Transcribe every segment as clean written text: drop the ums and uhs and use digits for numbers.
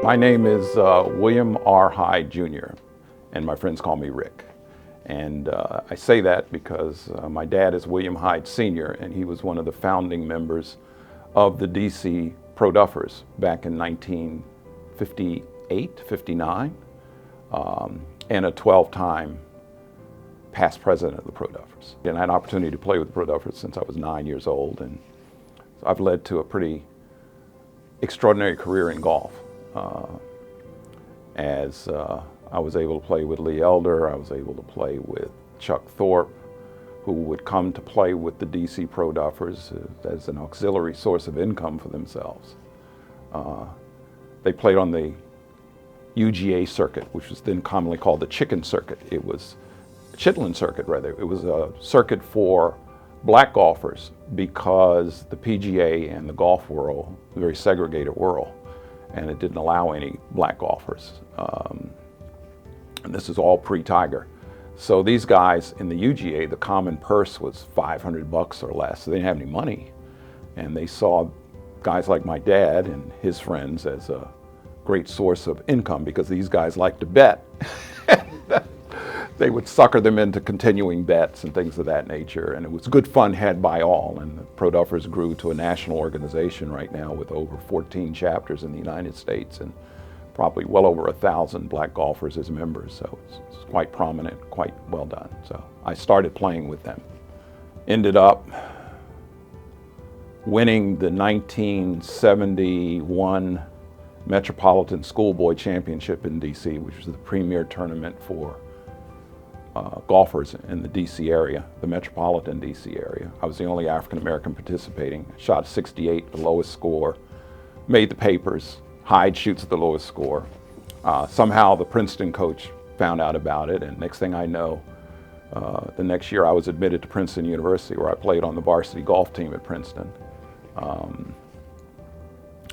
My name is William R. Hyde, Jr., and my friends call me Rick. And I say that because my dad is William Hyde, Sr., and he was one of the founding members of the DC Pro Duffers back in 1958, 59, and a 12-time past president of the Pro Duffers. And I had an opportunity to play with the Pro Duffers since I was 9 years old, and so I've led to a pretty extraordinary career in golf. As I was able to play with Lee Elder, I was able to play with Chuck Thorpe, who would come to play with the DC Pro Duffers as an auxiliary source of income for themselves. They played on the UGA circuit, which was then commonly called the Chicken Circuit. It was Chitlin Circuit, rather. It was a circuit for black golfers because the PGA and the golf world, a very segregated world, and it didn't allow any black golfers. And this is all pre-Tiger. So these guys in the UGA, the common purse was $500 or less, so they didn't have any money. And they saw guys like my dad and his friends as a great source of income because these guys liked to bet. They would sucker them into continuing bets and things of that nature. And it was good fun had by all. And the Pro Duffers grew to a national organization right now with over 14 chapters in the United States and probably well over 1,000 black golfers as members. So it's quite prominent, quite well done. So I started playing with them. Ended up winning the 1971 Metropolitan Schoolboy Championship in DC, which was the premier tournament for golfers in the DC area, the metropolitan DC area. I was the only African American participating. Shot 68, the lowest score, made the papers. Hyde shoots the lowest score. Somehow the Princeton coach found out about it, and next thing I know, the next year I was admitted to Princeton University, where I played on the varsity golf team at Princeton.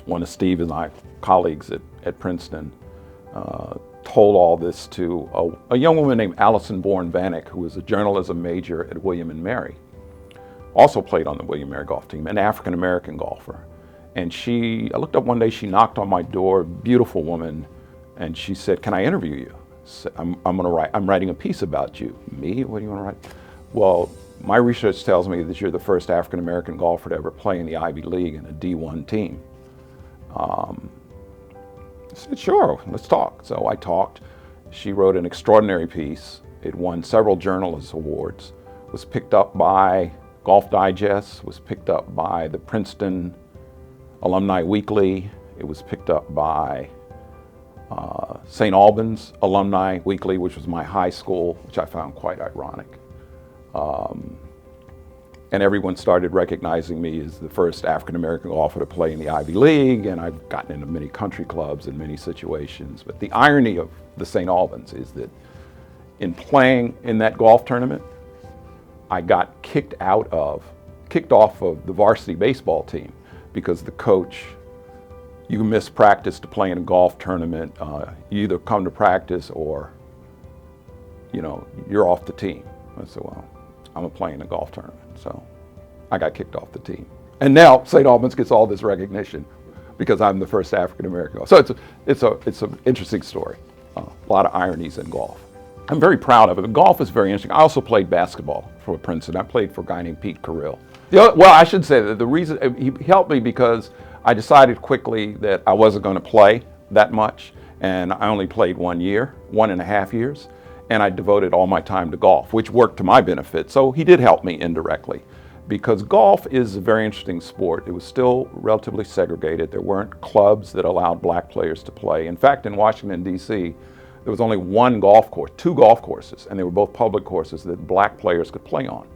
One of Steve and my colleagues at Princeton told all this to a young woman named Allison Bourne-Vanek, who was a journalism major at William & Mary. Also played on the William & Mary golf team, an African-American golfer. And I looked up one day, she knocked on my door, beautiful woman, and she said, "Can I interview you?" So I'm writing a piece about you. Me? What do you want to write? Well, my research tells me that you're the first African-American golfer to ever play in the Ivy League in a D1 team. I said, "Sure, let's talk." So I talked. She wrote an extraordinary piece. It won several journalist awards, was picked up by Golf Digest, was picked up by the Princeton Alumni Weekly. It was picked up by St. Albans Alumni Weekly, which was my high school, which I found quite ironic. And everyone started recognizing me as the first African-American golfer to play in the Ivy League, and I've gotten into many country clubs in many situations. But the irony of the St. Albans is that in playing in that golf tournament, I got kicked off of the varsity baseball team because the coach, you miss practice to play in a golf tournament, you either come to practice or, you're off the team. I said, well, I'm playing a golf tournament. So I got kicked off the team. And now St. Albans gets all this recognition because I'm the first African-American golfer. So it's an interesting story. A lot of ironies in golf. I'm very proud of it. Golf is very interesting. I also played basketball for Princeton. I played for a guy named Pete Carrill. Well, I should say that the reason he helped me because I decided quickly that I wasn't going to play that much, and I only played 1 year, 1.5 years, and I devoted all my time to golf, which worked to my benefit. So he did help me indirectly, because golf is a very interesting sport. It was still relatively segregated. There weren't clubs that allowed black players to play. In fact, in Washington, D.C., there was only one golf course, 2 golf courses, and they were both public courses that black players could play on.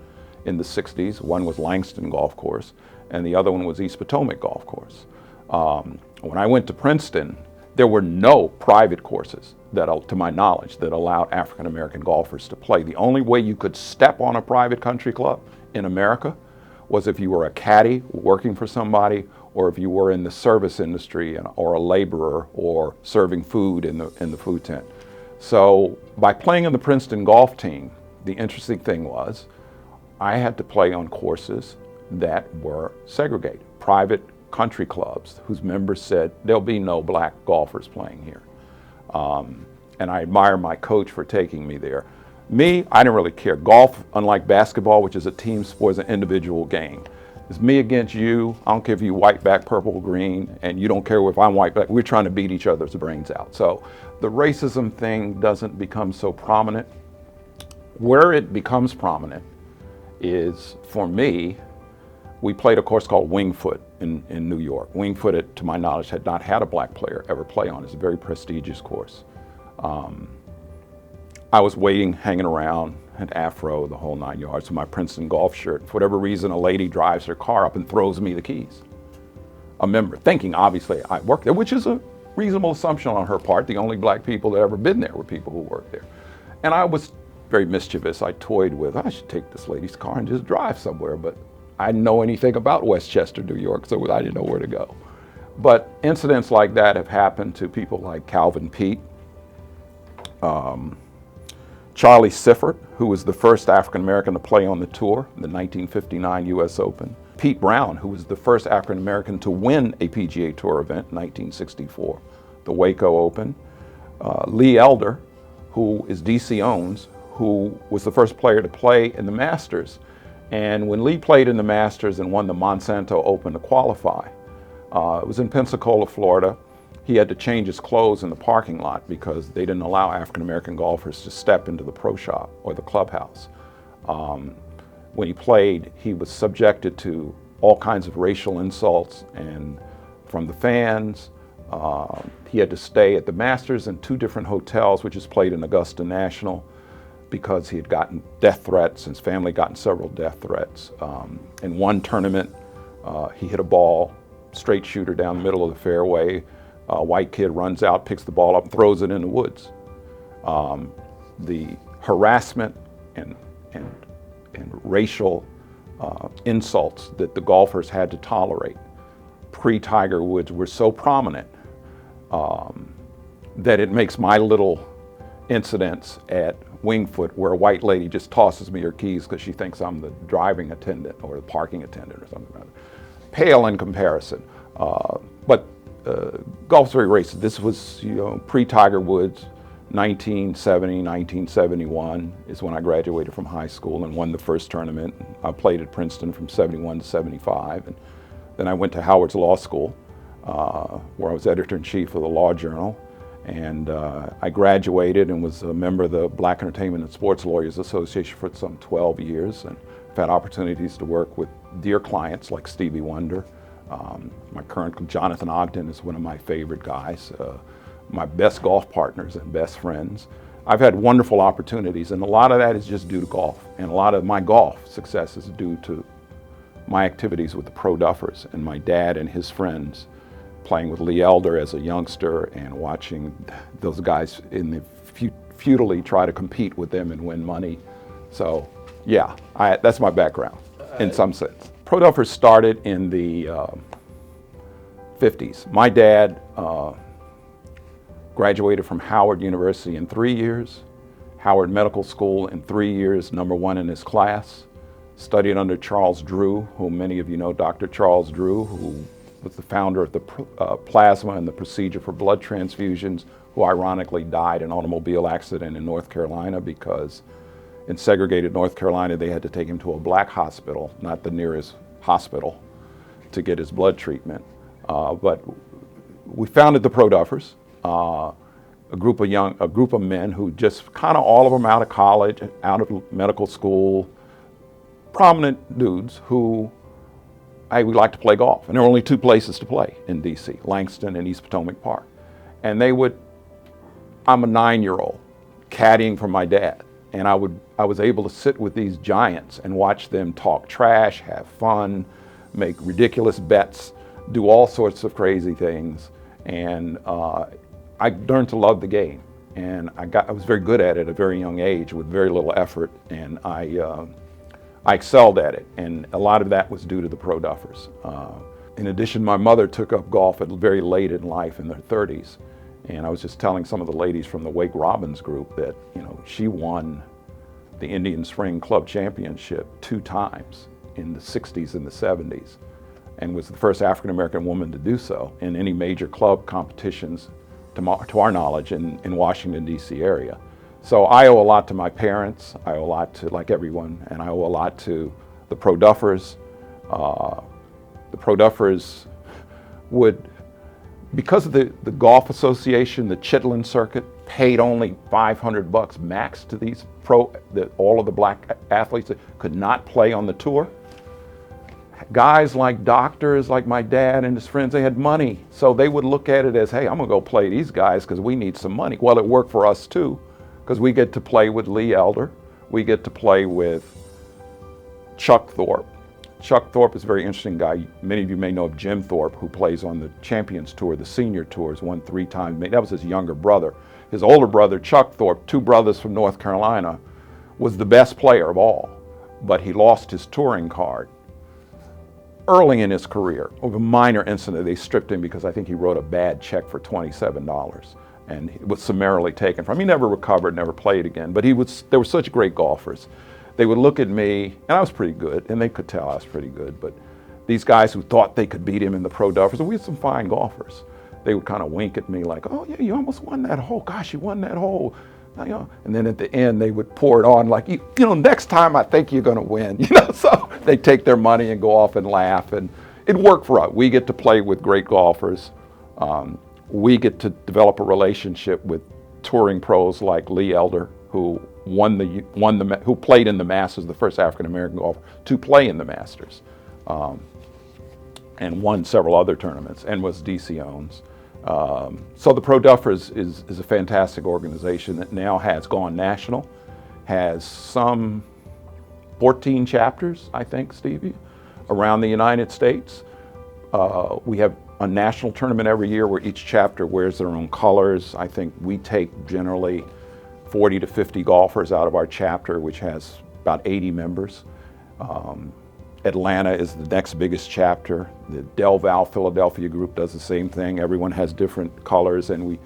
In the 60s, one was Langston Golf Course, and the other one was East Potomac Golf Course. When I went to Princeton, there were no private courses, to my knowledge, that allowed African-American golfers to play. The only way you could step on a private country club in America was if you were a caddy working for somebody, or if you were in the service industry or a laborer or serving food in the food tent. So by playing in the Princeton golf team, the interesting thing was I had to play on courses that were segregated, private country clubs whose members said, there'll be no black golfers playing here. And I admire my coach for taking me there. Me, I didn't really care. Golf, unlike basketball, which is a team sport, is an individual game. It's me against you. I don't care if you white, black, purple, green, and you don't care if I'm white, black. We're trying to beat each other's brains out. So the racism thing doesn't become so prominent. Where it becomes prominent is, for me, we played a course called Wingfoot in New York. Wingfoot, to my knowledge, had not had a black player ever play on. It's a very prestigious course. I was waiting, hanging around, had afro, the whole 9 yards, with my Princeton golf shirt. For whatever reason, a lady drives her car up and throws me the keys. A member, thinking obviously I worked there, which is a reasonable assumption on her part. The only black people that ever been there were people who worked there. And I was very mischievous. I toyed with, I should take this lady's car and just drive somewhere, but I didn't know anything about Westchester, New York, so I didn't know where to go. But incidents like that have happened to people like Calvin Peete, Charlie Sifford, who was the first African-American to play on the tour, the 1959 US Open. Pete Brown, who was the first African-American to win a PGA Tour event in 1964, the Waco Open. Lee Elder, who is DC Owens, who was the first player to play in the Masters. And when Lee played in the Masters and won the Monsanto Open to qualify, it was in Pensacola, Florida. He had to change his clothes in the parking lot because they didn't allow African-American golfers to step into the pro shop or the clubhouse. When he played, he was subjected to all kinds of racial insults and from the fans. He had to stay at the Masters in 2 different hotels, which is played in Augusta National, because he had gotten death threats. His family gotten several death threats. In one tournament, he hit a ball, straight shooter down the middle of the fairway. A white kid runs out, picks the ball up, and throws it in the woods. The harassment and racial insults that the golfers had to tolerate pre-Tiger Woods were so prominent that it makes my little incidents at Wingfoot, where a white lady just tosses me her keys because she thinks I'm the driving attendant or the parking attendant or something like that, pale in comparison. But golf's very racist. This was, pre-Tiger Woods, 1970, 1971 is when I graduated from high school and won the first tournament. I played at Princeton from 71 to 75. And then I went to Howard's Law School, where I was editor-in-chief of the Law Journal. And I graduated and was a member of the Black Entertainment and Sports Lawyers Association for some 12 years. And I've had opportunities to work with dear clients like Stevie Wonder. My current Jonathan Ogden is one of my favorite guys, my best golf partners and best friends. I've had wonderful opportunities, and a lot of that is just due to golf. And a lot of my golf success is due to my activities with the Pro Duffers and my dad and his friends, playing with Lee Elder as a youngster and watching those guys futilely try to compete with them and win money. So yeah, that's my background in some sense. Pro Duffers started in the 50s. My dad graduated from Howard University in 3 years, Howard Medical School in 3 years, #1 in his class, studied under Charles Drew, who many of you know, Dr. Charles Drew, who was the founder of the plasma and the procedure for blood transfusions, who ironically died in an automobile accident in North Carolina because in segregated North Carolina, they had to take him to a black hospital, not the nearest hospital, to get his blood treatment. But we founded the Pro Duffers, a group of men who just kind of all of them out of college, out of medical school, prominent dudes who, hey, we like to play golf. And there were only 2 places to play in DC, Langston and East Potomac Park. And I'm a 9-year-old caddying for my dad. And I was able to sit with these giants and watch them talk trash, have fun, make ridiculous bets, do all sorts of crazy things. And I learned to love the game. And I was very good at it at a very young age with very little effort. And I excelled at it. And a lot of that was due to the Pro Duffers. In addition, my mother took up golf at very late in life, in her 30s. And I was just telling some of the ladies from the Wake Robbins group that, she won the Indian Spring Club Championship 2 times in the 60s and the 70s. and was the first African American woman to do so in any major club competitions, to our knowledge, in Washington, D.C. area. So I owe a lot to my parents, I owe a lot to, like everyone, and I owe a lot to the Pro Duffers. The Pro Duffers would, because of the Golf Association, the Chitlin circuit, paid only $500 max to these all of the black athletes that could not play on the tour. Guys like doctors, like my dad and his friends, they had money. So they would look at it as, hey, I'm gonna go play these guys because we need some money. Well, it worked for us too, because we get to play with Lee Elder. We get to play with Chuck Thorpe. Chuck Thorpe is a very interesting guy. Many of you may know of Jim Thorpe, who plays on the Champions Tour, the senior tours, won 3 times. That was his younger brother. His older brother, Chuck Thorpe, 2 brothers from North Carolina, was the best player of all, but he lost his touring card early in his career. Over a minor incident, they stripped him because I think he wrote a bad check for $27, and it was summarily taken from him. He never recovered, never played again, but they were such great golfers. They would look at me, and I was pretty good, and they could tell I was pretty good, but these guys who thought they could beat him in the Pro Duffers, and we had some fine golfers, they would kind of wink at me like, oh yeah, you almost won that hole. Gosh, you won that hole. You know, and then at the end, they would pour it on like, you know, next time I think you're gonna win, you know, so they take their money and go off and laugh, and it worked for us. We get to play with great golfers. We get to develop a relationship with touring pros like Lee Elder, who who played in the Masters, the first African-American golfer to play in the Masters, and won several other tournaments, and was DC owns. So the Pro Duffers is a fantastic organization that now has gone national, has some 14 chapters, I think, Stevie, around the United States. We have a national tournament every year where each chapter wears their own colors. I think we take generally 40 to 50 golfers out of our chapter, which has about 80 members. Atlanta is the next biggest chapter. The Del Val Philadelphia group does the same thing. Everyone has different colors, and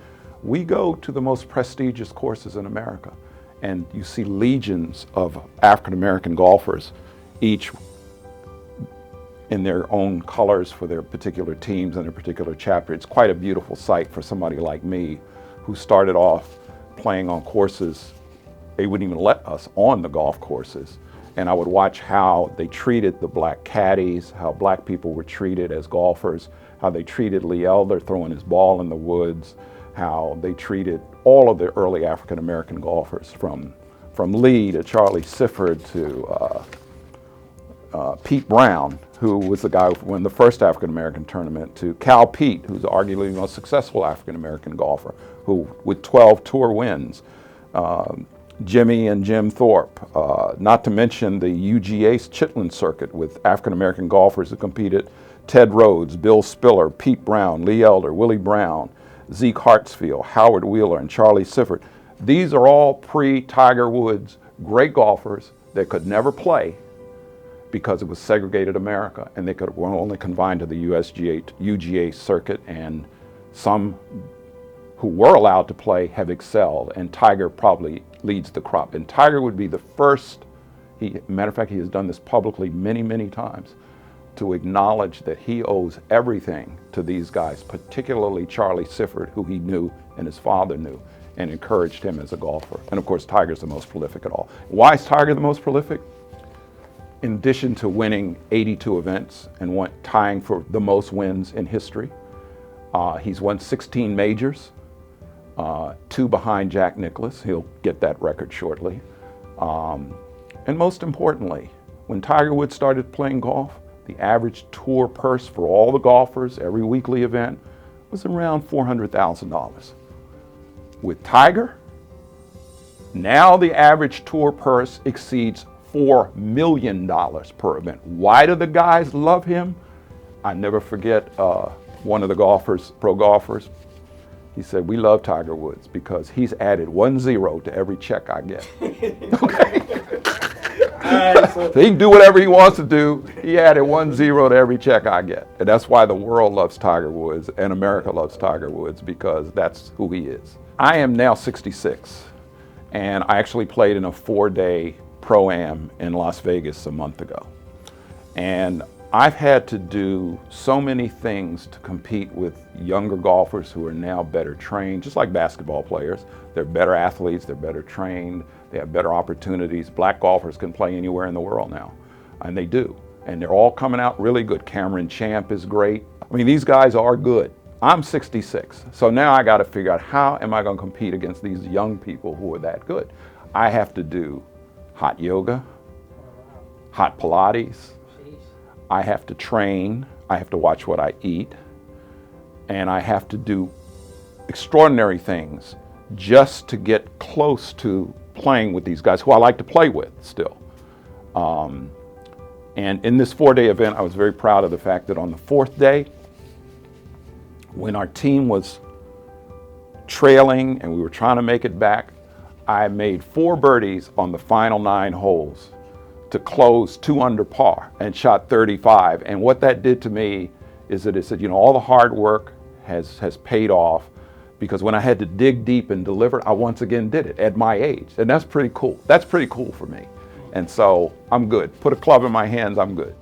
we go to the most prestigious courses in America. And you see legions of African-American golfers, each in their own colors for their particular teams and their particular chapter. It's quite a beautiful sight for somebody like me, who started off playing on courses. They wouldn't even let us on the golf courses. And I would watch how they treated the black caddies, how black people were treated as golfers, how they treated Lee Elder throwing his ball in the woods, how they treated all of the early African-American golfers, from Lee to Charlie Sifford to Pete Brown, who was the guy who won the first African-American tournament, to Cal Peete, who's arguably the most successful African-American golfer, who with 12 tour wins. Jimmy and Jim Thorpe, not to mention the UGA Chitlin circuit with African-American golfers who competed: Ted Rhodes, Bill Spiller, Pete Brown, Lee Elder, Willie Brown, Zeke Hartsfield, Howard Wheeler, and Charlie Sifford. These are all pre-Tiger Woods great golfers that could never play because it was segregated America, and they were only confined to the UGA circuit, and some who were allowed to play have excelled, and Tiger probably leads the crop. And Tiger would be the first, matter of fact, he has done this publicly many, many times, to acknowledge that he owes everything to these guys, particularly Charlie Sifford, who he knew and his father knew, and encouraged him as a golfer. And of course, Tiger's the most prolific at all. Why is Tiger the most prolific? In addition to winning 82 events and tying for the most wins in history, he's won 16 majors, 2 behind Jack Nicklaus. He'll get that record shortly. And most importantly, when Tiger Woods started playing golf, the average tour purse for all the golfers, every weekly event, was around $400,000. With Tiger, now the average tour purse exceeds $4 million per event. Why do the guys love him? I never forget one of the golfers, pro golfers, he said, we love Tiger Woods because he's added 1 0 to every check I get. Okay? So he can do whatever he wants to do. He added 1 0 to every check I get. And that's why the world loves Tiger Woods and America loves Tiger Woods, because that's who he is. I am now 66, and I actually played in a 4-day Pro-Am in Las Vegas a month ago. And I've had to do so many things to compete with younger golfers who are now better trained, just like basketball players. They're better athletes, they're better trained, they have better opportunities. Black golfers can play anywhere in the world now, and they do. And they're all coming out really good. Cameron Champ is great. I mean, these guys are good. I'm 66, so now I got to figure out how am I going to compete against these young people who are that good. I have to do hot yoga, hot Pilates. I have to train, I have to watch what I eat, and I have to do extraordinary things just to get close to playing with these guys who I like to play with still. And in this 4-day event, I was very proud of the fact that on the 4th day, when our team was trailing and we were trying to make it back, I made 4 birdies on the final 9 holes to close 2 under par and shot 35. And what that did to me is that it said, you know, all the hard work has paid off, because when I had to dig deep and deliver, I once again did it at my age. And that's pretty cool. That's pretty cool for me. And so I'm good. Put a club in my hands, I'm good.